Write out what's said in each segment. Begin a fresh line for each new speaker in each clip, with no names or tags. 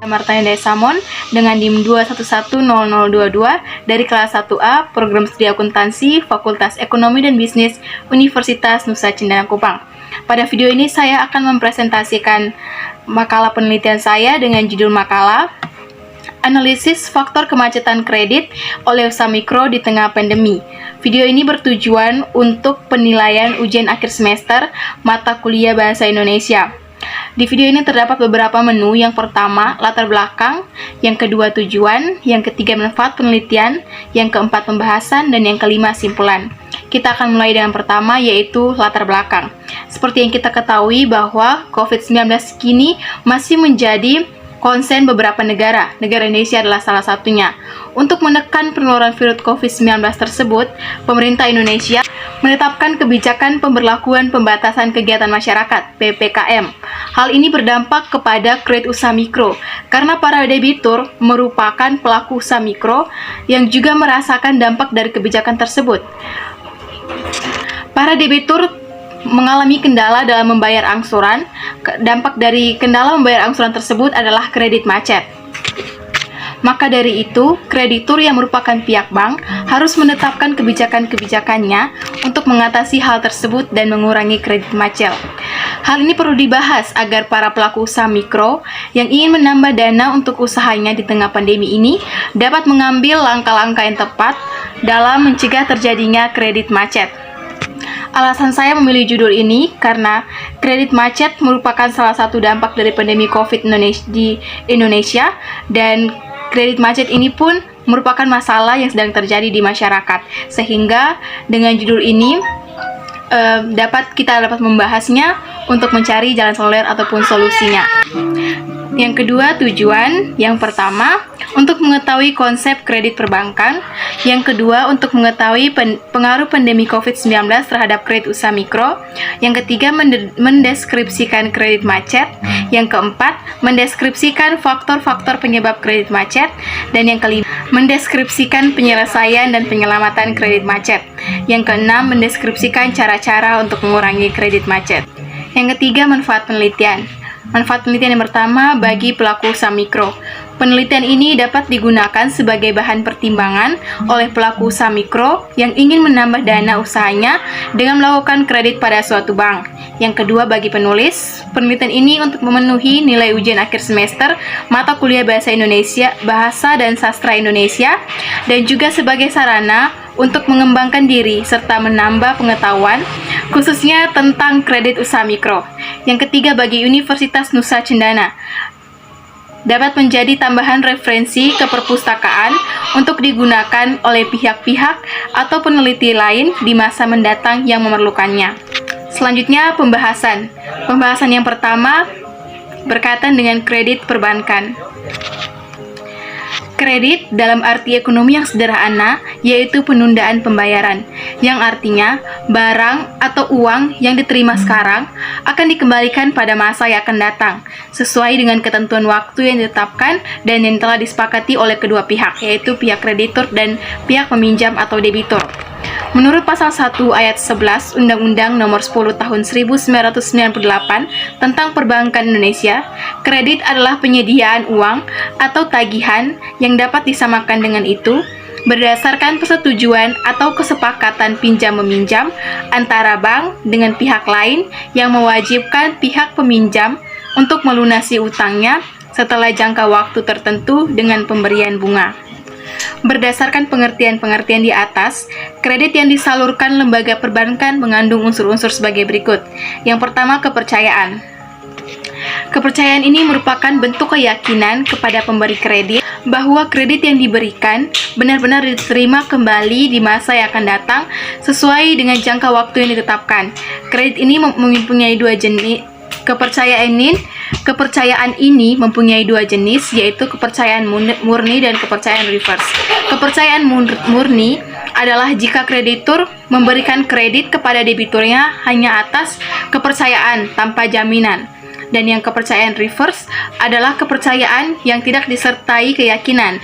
Martani Desamon dengan NIM 2110022 dari kelas 1A Program Studi Akuntansi Fakultas Ekonomi dan Bisnis Universitas Nusa Cendana Kupang. Pada video ini saya akan mempresentasikan makalah penelitian saya dengan judul makalah Analisis Faktor Kemacetan Kredit oleh Usaha Mikro di Tengah Pandemi. Video ini bertujuan untuk penilaian ujian akhir semester mata kuliah Bahasa Indonesia. Di video ini terdapat beberapa menu. Yang pertama, latar belakang. Yang kedua, tujuan. Yang ketiga, manfaat penelitian. Yang keempat, pembahasan. Dan yang kelima, simpulan. Kita akan mulai dengan pertama, yaitu latar belakang. Seperti yang kita ketahui bahwa COVID-19 kini masih menjadi konsen beberapa negara. Negara Indonesia adalah salah satunya. Untuk menekan penularan virus COVID-19 tersebut, pemerintah Indonesia menetapkan kebijakan pemberlakuan pembatasan kegiatan masyarakat (PPKM). Hal ini berdampak kepada kredit usaha mikro, karena para debitur merupakan pelaku usaha mikro yang juga merasakan dampak dari kebijakan tersebut. Para debitur mengalami kendala dalam membayar angsuran. Dampak dari kendala membayar angsuran tersebut adalah kredit macet. Maka dari itu, kreditur yang merupakan pihak bank harus menetapkan kebijakan-kebijakannya untuk mengatasi hal tersebut dan mengurangi kredit macet. Hal ini perlu dibahas agar para pelaku usaha mikro yang ingin menambah dana untuk usahanya di tengah pandemi ini dapat mengambil langkah-langkah yang tepat dalam mencegah terjadinya kredit macet. Alasan saya memilih judul ini karena kredit macet merupakan salah satu dampak dari pandemi COVID di Indonesia, dan kredit macet ini pun merupakan masalah yang sedang terjadi di masyarakat. Sehingga dengan judul ini kita dapat membahasnya untuk mencari jalan solusi ataupun solusinya. Yang kedua, tujuan. Yang pertama, untuk mengetahui konsep kredit perbankan. Yang kedua, untuk mengetahui pengaruh pandemi COVID-19 terhadap kredit usaha mikro. Yang ketiga, mendeskripsikan kredit macet. Yang keempat, mendeskripsikan faktor-faktor penyebab kredit macet. Dan yang kelima, mendeskripsikan penyelesaian dan penyelamatan kredit macet. Yang keenam, mendeskripsikan cara-cara untuk mengurangi kredit macet. Yang ketiga, manfaat penelitian. Manfaat penelitian yang pertama bagi pelaku usaha mikro. Penelitian ini dapat digunakan sebagai bahan pertimbangan oleh pelaku usaha mikro yang ingin menambah dana usahanya dengan melakukan kredit pada suatu bank. Yang kedua, bagi penulis, penelitian ini untuk memenuhi nilai ujian akhir semester mata kuliah Bahasa Indonesia, Bahasa dan Sastra Indonesia, dan juga sebagai sarana untuk mengembangkan diri serta menambah pengetahuan khususnya tentang kredit usaha mikro. Yang ketiga, bagi Universitas Nusa Cendana, dapat menjadi tambahan referensi ke perpustakaan untuk digunakan oleh pihak-pihak atau peneliti lain di masa mendatang yang memerlukannya. Selanjutnya, pembahasan. Pembahasan yang pertama berkaitan dengan kredit perbankan. Kredit dalam arti ekonomi yang sederhana yaitu penundaan pembayaran, yang artinya barang atau uang yang diterima sekarang akan dikembalikan pada masa yang akan datang sesuai dengan ketentuan waktu yang ditetapkan dan yang telah disepakati oleh kedua pihak, yaitu pihak kreditur dan pihak peminjam atau debitur. Menurut pasal 1 ayat 11 Undang-Undang Nomor 10 Tahun 1998 tentang Perbankan Indonesia, kredit adalah penyediaan uang atau tagihan yang dapat disamakan dengan itu berdasarkan persetujuan atau kesepakatan pinjam-meminjam antara bank dengan pihak lain yang mewajibkan pihak peminjam untuk melunasi utangnya setelah jangka waktu tertentu dengan pemberian bunga. Berdasarkan pengertian-pengertian di atas, kredit yang disalurkan lembaga perbankan mengandung unsur-unsur sebagai berikut. Yang pertama, kepercayaan. Kepercayaan ini merupakan bentuk keyakinan kepada pemberi kredit bahwa kredit yang diberikan benar-benar diterima kembali di masa yang akan datang sesuai dengan jangka waktu yang ditetapkan. Kredit ini mempunyai dua jenis. Kepercayaan ini mempunyai dua jenis, yaitu kepercayaan murni dan kepercayaan reverse. Kepercayaan murni adalah jika kreditur memberikan kredit kepada debiturnya hanya atas kepercayaan tanpa jaminan. Dan yang kepercayaan reverse adalah kepercayaan yang tidak disertai keyakinan.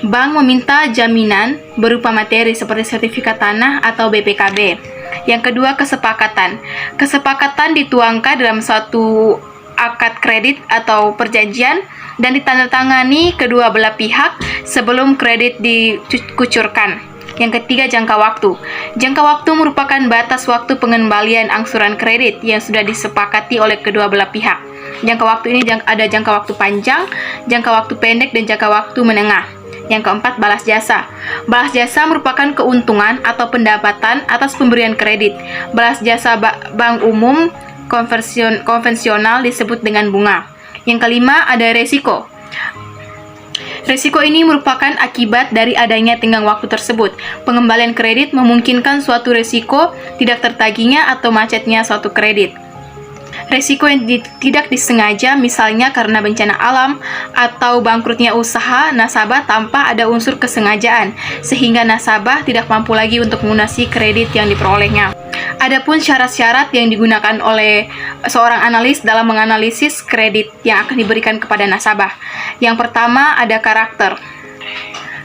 Bank meminta jaminan berupa materi seperti sertifikat tanah atau BPKB. Yang kedua, kesepakatan. Kesepakatan dituangkan dalam suatu akad kredit atau perjanjian dan ditandatangani kedua belah pihak sebelum kredit dikucurkan. Yang ketiga, jangka waktu. Jangka waktu merupakan batas waktu pengembalian angsuran kredit yang sudah disepakati oleh kedua belah pihak. Jangka waktu ini ada jangka waktu panjang, jangka waktu pendek, dan jangka waktu menengah. Yang keempat, balas jasa. Balas jasa merupakan keuntungan atau pendapatan atas pemberian kredit. Balas jasa bank umum konvensional disebut dengan bunga. Yang kelima, ada resiko. Risiko ini merupakan akibat dari adanya tenggang waktu tersebut. Pengembalian kredit memungkinkan suatu risiko tidak tertagihnya atau macetnya suatu kredit. Risiko yang tidak disengaja, misalnya karena bencana alam atau bangkrutnya usaha nasabah tanpa ada unsur kesengajaan, sehingga nasabah tidak mampu lagi untuk melunasi kredit yang diperolehnya. Adapun syarat-syarat yang digunakan oleh seorang analis dalam menganalisis kredit yang akan diberikan kepada nasabah. Yang pertama, ada karakter.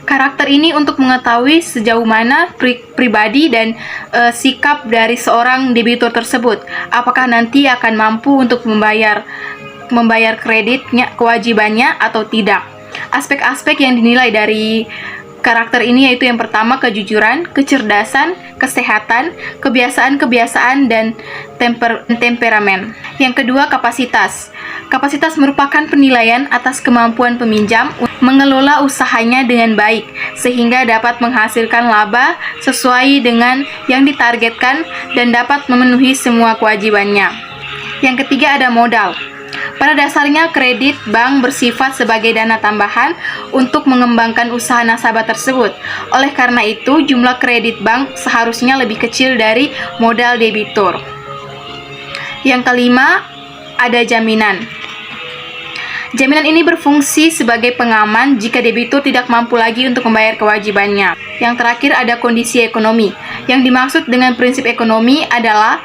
Karakter ini untuk mengetahui sejauh mana pribadi dan sikap dari seorang debitur tersebut. Apakah nanti akan mampu untuk membayar kreditnya, kewajibannya atau tidak. Aspek-aspek yang dinilai dari karakter ini yaitu yang pertama, kejujuran, kecerdasan, kesehatan, kebiasaan-kebiasaan, dan temperamen. Yang kedua, kapasitas. Kapasitas merupakan penilaian atas kemampuan peminjam mengelola usahanya dengan baik, sehingga dapat menghasilkan laba sesuai dengan yang ditargetkan dan dapat memenuhi semua kewajibannya. Yang ketiga, ada modal. Pada dasarnya, kredit bank bersifat sebagai dana tambahan untuk mengembangkan usaha nasabah tersebut. Oleh karena itu, jumlah kredit bank seharusnya lebih kecil dari modal debitur. Yang kelima, ada jaminan. Jaminan ini berfungsi sebagai pengaman jika debitur tidak mampu lagi untuk membayar kewajibannya. Yang terakhir, ada kondisi ekonomi. Yang dimaksud dengan prinsip ekonomi adalah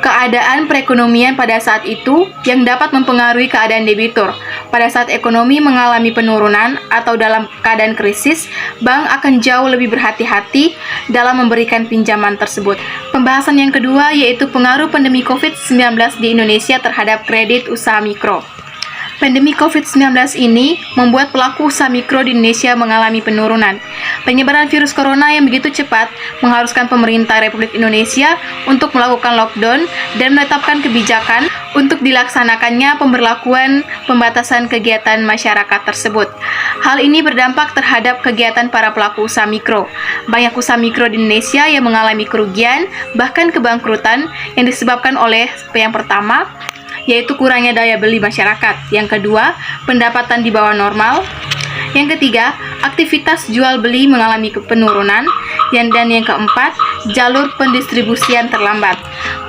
keadaan perekonomian pada saat itu yang dapat mempengaruhi keadaan debitur. Pada saat ekonomi mengalami penurunan atau dalam keadaan krisis, bank akan jauh lebih berhati-hati dalam memberikan pinjaman tersebut. Pembahasan yang kedua yaitu pengaruh pandemi COVID-19 di Indonesia terhadap kredit usaha mikro. Pandemi COVID-19 ini membuat pelaku usaha mikro di Indonesia mengalami penurunan. Penyebaran virus corona yang begitu cepat mengharuskan pemerintah Republik Indonesia untuk melakukan lockdown dan menetapkan kebijakan untuk dilaksanakannya pemberlakuan pembatasan kegiatan masyarakat tersebut. Hal ini berdampak terhadap kegiatan para pelaku usaha mikro. Banyak usaha mikro di Indonesia yang mengalami kerugian, bahkan kebangkrutan yang disebabkan oleh yang pertama, yaitu kurangnya daya beli masyarakat. Yang kedua, pendapatan di bawah normal. Yang ketiga, aktivitas jual beli mengalami penurunan. Dan yang keempat, jalur pendistribusian terlambat.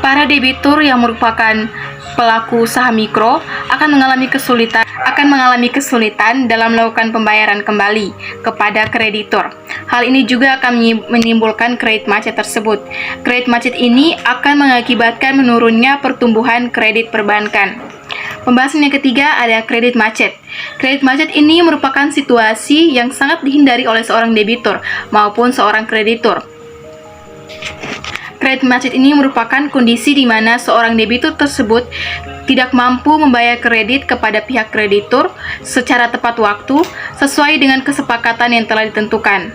Para debitur yang merupakan pelaku usaha mikro akan mengalami kesulitan dalam melakukan pembayaran kembali kepada kreditor. Hal ini juga akan menimbulkan kredit macet tersebut. Kredit macet ini akan mengakibatkan menurunnya pertumbuhan kredit perbankan. Pembahasan yang ketiga ada kredit macet. Kredit macet ini merupakan situasi yang sangat dihindari oleh seorang debitur maupun seorang kreditur. Kredit macet ini merupakan kondisi di mana seorang debitur tersebut tidak mampu membayar kredit kepada pihak kreditur secara tepat waktu sesuai dengan kesepakatan yang telah ditentukan.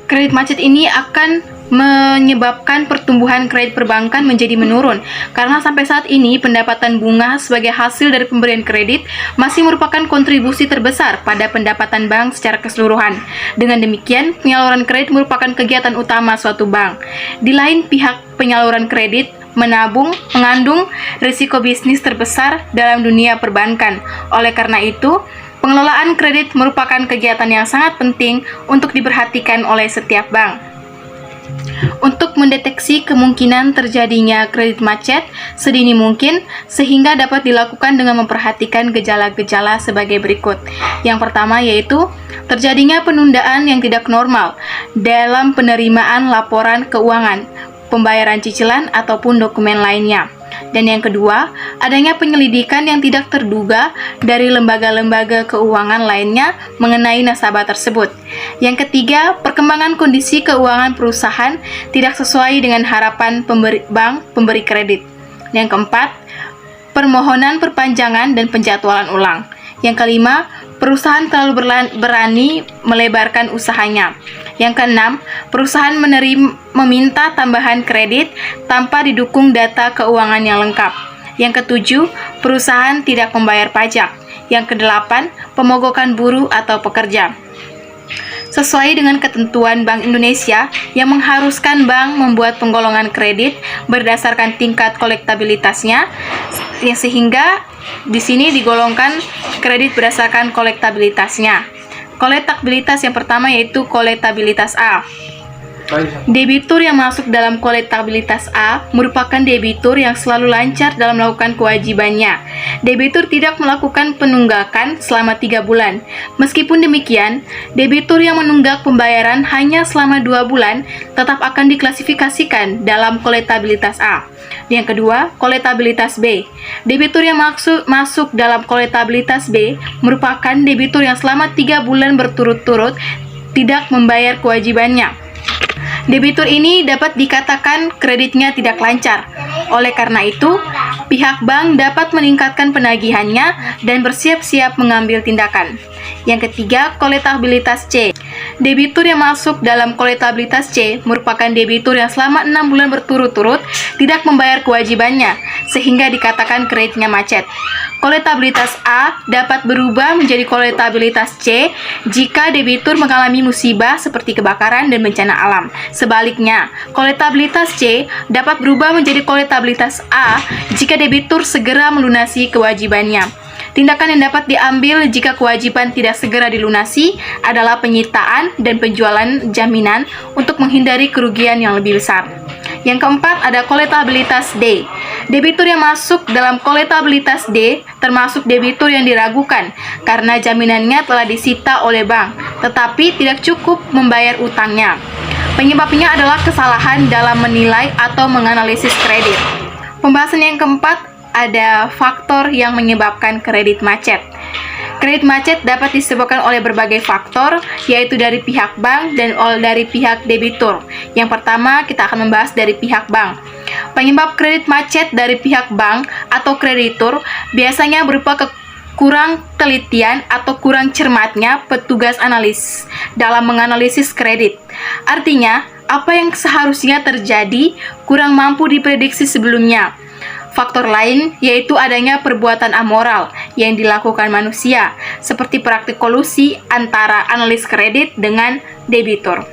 Kredit macet ini akan menyebabkan pertumbuhan kredit perbankan menjadi menurun karena sampai saat ini pendapatan bunga sebagai hasil dari pemberian kredit masih merupakan kontribusi terbesar pada pendapatan bank secara keseluruhan. Dengan demikian, penyaluran kredit merupakan kegiatan utama suatu bank. Di lain pihak, penyaluran kredit mengandung risiko bisnis terbesar dalam dunia perbankan. Oleh karena itu, pengelolaan kredit merupakan kegiatan yang sangat penting untuk diperhatikan oleh setiap bank. Untuk mendeteksi kemungkinan terjadinya kredit macet sedini mungkin, sehingga dapat dilakukan dengan memperhatikan gejala-gejala sebagai berikut. Yang pertama yaitu terjadinya penundaan yang tidak normal dalam penerimaan laporan keuangan, pembayaran cicilan ataupun dokumen lainnya. Dan yang kedua, adanya penyelidikan yang tidak terduga dari lembaga-lembaga keuangan lainnya mengenai nasabah tersebut. Yang ketiga, perkembangan kondisi keuangan perusahaan tidak sesuai dengan harapan pemberi kredit. Yang keempat, permohonan perpanjangan dan penjadwalan ulang. Yang kelima, perusahaan terlalu berani melebarkan usahanya. Yang keenam, perusahaan meminta tambahan kredit tanpa didukung data keuangan yang lengkap. Yang ketujuh, perusahaan tidak membayar pajak. Yang kedelapan, pemogokan buruh atau pekerja. Sesuai dengan ketentuan Bank Indonesia yang mengharuskan bank membuat penggolongan kredit berdasarkan tingkat kolektabilitasnya, sehingga di sini digolongkan kredit berdasarkan kolektabilitasnya. Kolektabilitas yang pertama yaitu kolektabilitas A. Debitur yang masuk dalam kolektabilitas A merupakan debitur yang selalu lancar dalam melakukan kewajibannya. Debitur tidak melakukan penunggakan selama 3 bulan. Meskipun demikian, debitur yang menunggak pembayaran hanya selama 2 bulan tetap akan diklasifikasikan dalam kolektabilitas A. Yang kedua, kolektabilitas B. Debitur yang masuk dalam kolektabilitas B merupakan debitur yang selama 3 bulan berturut-turut tidak membayar kewajibannya. Debitur ini dapat dikatakan kreditnya tidak lancar. Oleh karena itu, pihak bank dapat meningkatkan penagihannya dan bersiap-siap mengambil tindakan. Yang ketiga, kolektabilitas C. Debitur yang masuk dalam kolektabilitas C merupakan debitur yang selama 6 bulan berturut-turut tidak membayar kewajibannya, sehingga dikatakan kreditnya macet. Kolektabilitas A dapat berubah menjadi kolektabilitas C jika debitur mengalami musibah seperti kebakaran dan bencana alam. Sebaliknya, kolektabilitas C dapat berubah menjadi kolektabilitas A jika debitur segera melunasi kewajibannya. Tindakan yang dapat diambil jika kewajiban tidak segera dilunasi adalah penyitaan dan penjualan jaminan untuk menghindari kerugian yang lebih besar. Yang keempat ada kolektabilitas D. Debitur yang masuk dalam kolektabilitas D termasuk debitur yang diragukan karena jaminannya telah disita oleh bank, tetapi tidak cukup membayar utangnya. Penyebabnya adalah kesalahan dalam menilai atau menganalisis kredit. Pembahasan yang keempat ada faktor yang menyebabkan kredit macet. Kredit macet dapat disebabkan oleh berbagai faktor, yaitu dari pihak bank dan dari pihak debitur. Yang pertama, kita akan membahas dari pihak bank. Penyebab kredit macet dari pihak bank atau kreditur biasanya berupa kurang telitian atau kurang cermatnya petugas analis dalam menganalisis kredit. Artinya, apa yang seharusnya terjadi kurang mampu diprediksi sebelumnya. Faktor lain yaitu adanya perbuatan amoral yang dilakukan manusia, seperti praktik kolusi antara analis kredit dengan debitur.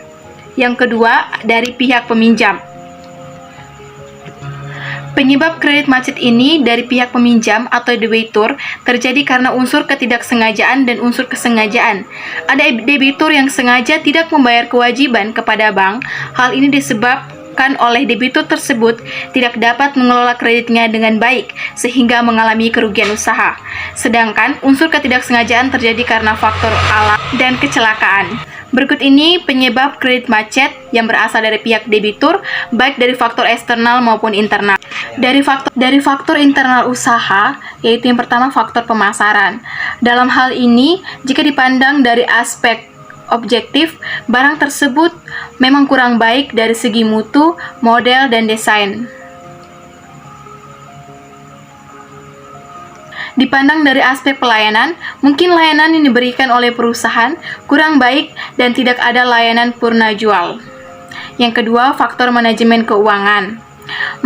Yang kedua, dari pihak peminjam. Penyebab kredit macet ini dari pihak peminjam atau debitur terjadi karena unsur ketidaksengajaan dan unsur kesengajaan. Ada debitur yang sengaja tidak membayar kewajiban kepada bank. Hal ini disebabkan oleh debitur tersebut tidak dapat mengelola kreditnya dengan baik sehingga mengalami kerugian usaha. Sedangkan unsur ketidaksengajaan terjadi karena faktor alam dan kecelakaan. Berikut ini penyebab kredit macet yang berasal dari pihak debitur, baik dari faktor eksternal maupun internal. Dari faktor internal usaha, yaitu yang pertama faktor pemasaran. Dalam hal ini, jika dipandang dari aspek objektif, barang tersebut memang kurang baik dari segi mutu, model, dan desain. Dipandang dari aspek pelayanan, mungkin layanan yang diberikan oleh perusahaan kurang baik dan tidak ada layanan purna jual. Yang kedua, faktor manajemen keuangan.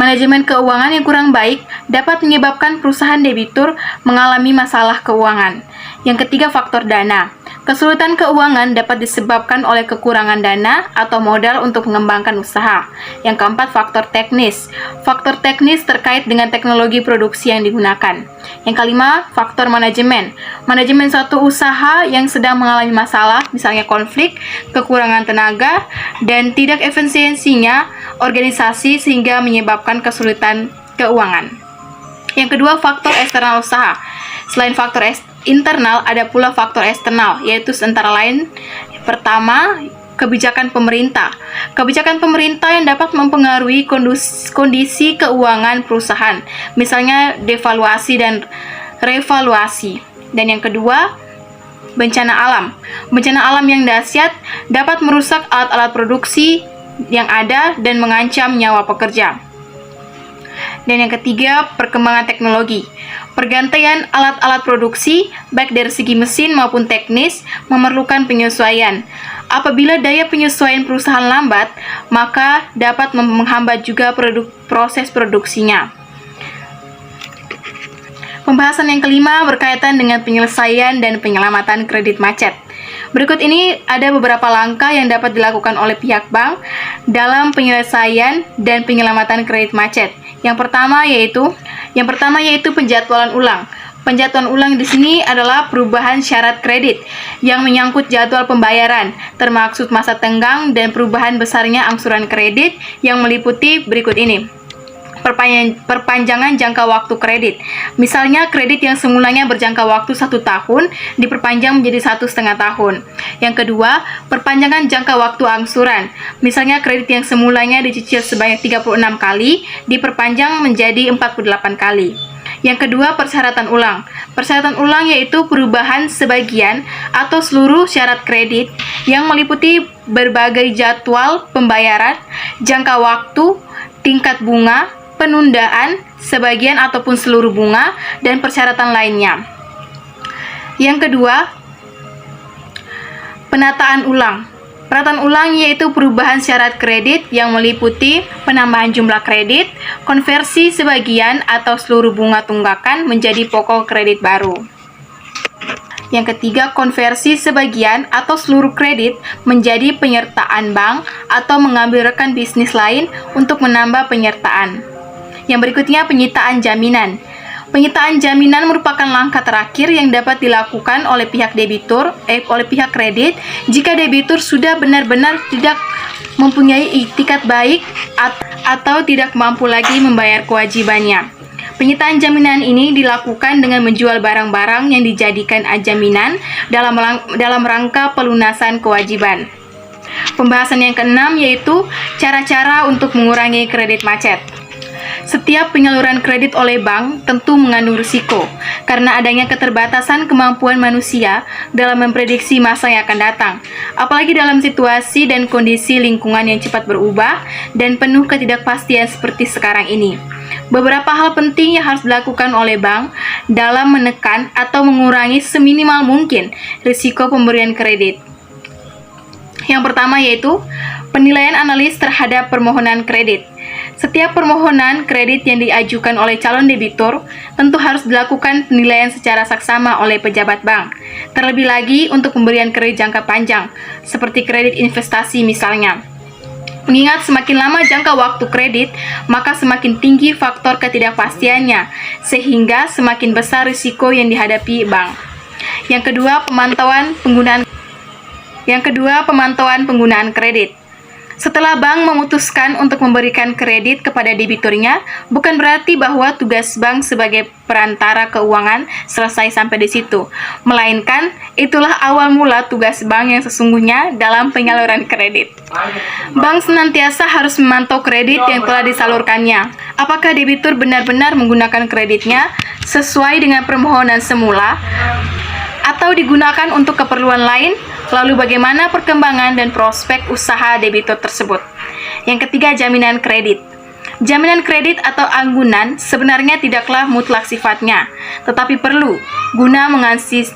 Manajemen keuangan yang kurang baik dapat menyebabkan perusahaan debitur mengalami masalah keuangan. Yang ketiga, faktor dana. Kesulitan keuangan dapat disebabkan oleh kekurangan dana atau modal untuk mengembangkan usaha. Yang keempat, faktor teknis. Faktor teknis terkait dengan teknologi produksi yang digunakan. Yang kelima, faktor manajemen. Manajemen suatu usaha yang sedang mengalami masalah, misalnya konflik, kekurangan tenaga, dan tidak efisiensinya organisasi sehingga menyebabkan kesulitan keuangan. Yang kedua, faktor eksternal usaha. Selain faktor internal, ada pula faktor eksternal, yaitu antara lain pertama, kebijakan pemerintah. Kebijakan pemerintah yang dapat mempengaruhi kondisi keuangan perusahaan, misalnya devaluasi dan revaluasi. Dan yang kedua, bencana alam. Bencana alam yang dahsyat dapat merusak alat-alat produksi yang ada dan mengancam nyawa pekerja. Dan yang ketiga, perkembangan teknologi. Pergantian alat-alat produksi, baik dari segi mesin maupun teknis, memerlukan penyesuaian. Apabila daya penyesuaian perusahaan lambat, maka dapat menghambat juga proses produksinya. Pembahasan yang kelima berkaitan dengan penyelesaian dan penyelamatan kredit macet. Berikut ini ada beberapa langkah yang dapat dilakukan oleh pihak bank dalam penyelesaian dan penyelamatan kredit macet. Yang pertama yaitu penjadwalan ulang. Penjadwalan ulang di sini adalah perubahan syarat kredit yang menyangkut jadwal pembayaran, termaksud masa tenggang dan perubahan besarnya angsuran kredit yang meliputi berikut ini. Perpanjangan jangka waktu kredit. Misalnya kredit yang semulanya berjangka waktu 1 tahun diperpanjang menjadi 1,5 tahun. Yang kedua, perpanjangan jangka waktu angsuran. Misalnya kredit yang semulanya dicicil sebanyak 36 kali diperpanjang menjadi 48 kali. Yang kedua, persyaratan ulang. Persyaratan ulang yaitu perubahan sebagian atau seluruh syarat kredit yang meliputi berbagai jadwal pembayaran, jangka waktu, tingkat bunga, penundaan, sebagian ataupun seluruh bunga, dan persyaratan lainnya. Yang kedua, penataan ulang. Penataan ulang yaitu perubahan syarat kredit yang meliputi penambahan jumlah kredit, konversi sebagian atau seluruh bunga tunggakan menjadi pokok kredit baru. Yang ketiga, konversi sebagian atau seluruh kredit menjadi penyertaan bank atau mengambil rekan bisnis lain untuk menambah penyertaan. Yang berikutnya, penyitaan jaminan. Penyitaan jaminan merupakan langkah terakhir yang dapat dilakukan oleh pihak kredit jika debitur sudah benar-benar tidak mempunyai itikat baik atau tidak mampu lagi membayar kewajibannya. Penyitaan jaminan ini dilakukan dengan menjual barang-barang yang dijadikan jaminan dalam rangka pelunasan kewajiban. Pembahasan yang keenam yaitu cara-cara untuk mengurangi kredit macet. Setiap penyaluran kredit oleh bank tentu mengandung risiko karena adanya keterbatasan kemampuan manusia dalam memprediksi masa yang akan datang, apalagi dalam situasi dan kondisi lingkungan yang cepat berubah dan penuh ketidakpastian seperti sekarang ini. Beberapa hal penting yang harus dilakukan oleh bank dalam menekan atau mengurangi seminimal mungkin risiko pemberian kredit. Yang pertama yaitu penilaian analis terhadap permohonan kredit. Setiap permohonan kredit yang diajukan oleh calon debitur tentu harus dilakukan penilaian secara saksama oleh pejabat bank. Terlebih lagi untuk pemberian kredit jangka panjang, seperti kredit investasi misalnya. Mengingat semakin lama jangka waktu kredit, maka semakin tinggi faktor ketidakpastiannya, sehingga semakin besar risiko yang dihadapi bank. Yang kedua, pemantauan penggunaan kredit. Setelah bank memutuskan untuk memberikan kredit kepada debiturnya, bukan berarti bahwa tugas bank sebagai perantara keuangan selesai sampai di situ, melainkan itulah awal mula tugas bank yang sesungguhnya dalam penyaluran kredit. Bank senantiasa harus memantau kredit yang telah disalurkannya. Apakah debitur benar-benar menggunakan kreditnya sesuai dengan permohonan semula, atau digunakan untuk keperluan lain? Lalu bagaimana perkembangan dan prospek usaha debitur tersebut? Yang ketiga, jaminan kredit. Jaminan kredit atau anggunan sebenarnya tidaklah mutlak sifatnya, tetapi perlu guna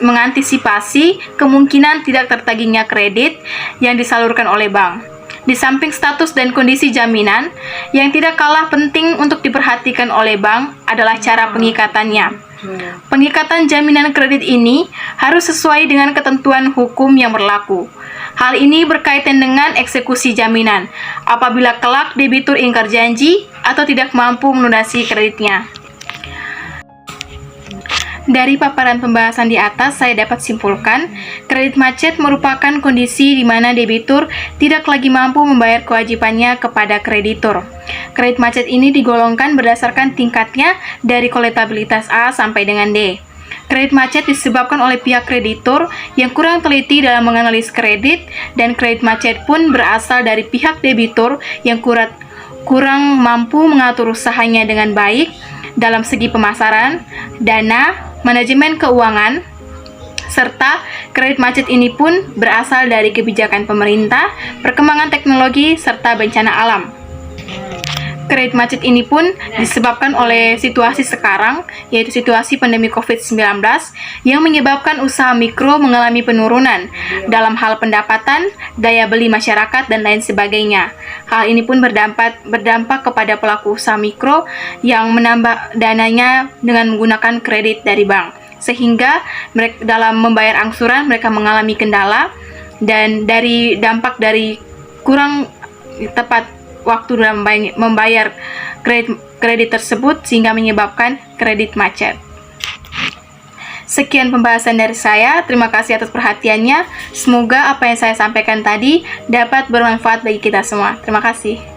mengantisipasi kemungkinan tidak tertagihnya kredit yang disalurkan oleh bank. Di samping status dan kondisi jaminan, yang tidak kalah penting untuk diperhatikan oleh bank adalah cara pengikatannya. Pengikatan jaminan kredit ini harus sesuai dengan ketentuan hukum yang berlaku. Hal ini berkaitan dengan eksekusi jaminan apabila kelak debitur ingkar janji atau tidak mampu melunasi kreditnya. Dari paparan pembahasan di atas, saya dapat simpulkan, kredit macet merupakan kondisi di mana debitur tidak lagi mampu membayar kewajibannya kepada kreditur. Kredit macet ini digolongkan berdasarkan tingkatnya dari kolektabilitas A sampai dengan D. Kredit macet disebabkan oleh pihak kreditur yang kurang teliti dalam menganalisis kredit, dan kredit macet pun berasal dari pihak debitur yang kurang mampu mengatur usahanya dengan baik dalam segi pemasaran, dana, manajemen keuangan, serta kredit macet ini pun berasal dari kebijakan pemerintah, perkembangan teknologi, serta bencana alam. Kredit macet ini pun disebabkan oleh situasi sekarang, yaitu situasi pandemi COVID-19 yang menyebabkan usaha mikro mengalami penurunan dalam hal pendapatan, daya beli masyarakat, dan lain sebagainya. Hal ini pun berdampak kepada pelaku usaha mikro yang menambah dananya dengan menggunakan kredit dari bank. Sehingga mereka dalam membayar angsuran mereka mengalami kendala, dan dari dampak dari kurang tepat waktu dalam membayar kredit tersebut sehingga menyebabkan kredit macet. Sekian pembahasan dari saya. Terima kasih atas perhatiannya. Semoga apa yang saya sampaikan tadi dapat bermanfaat bagi kita semua. Terima kasih.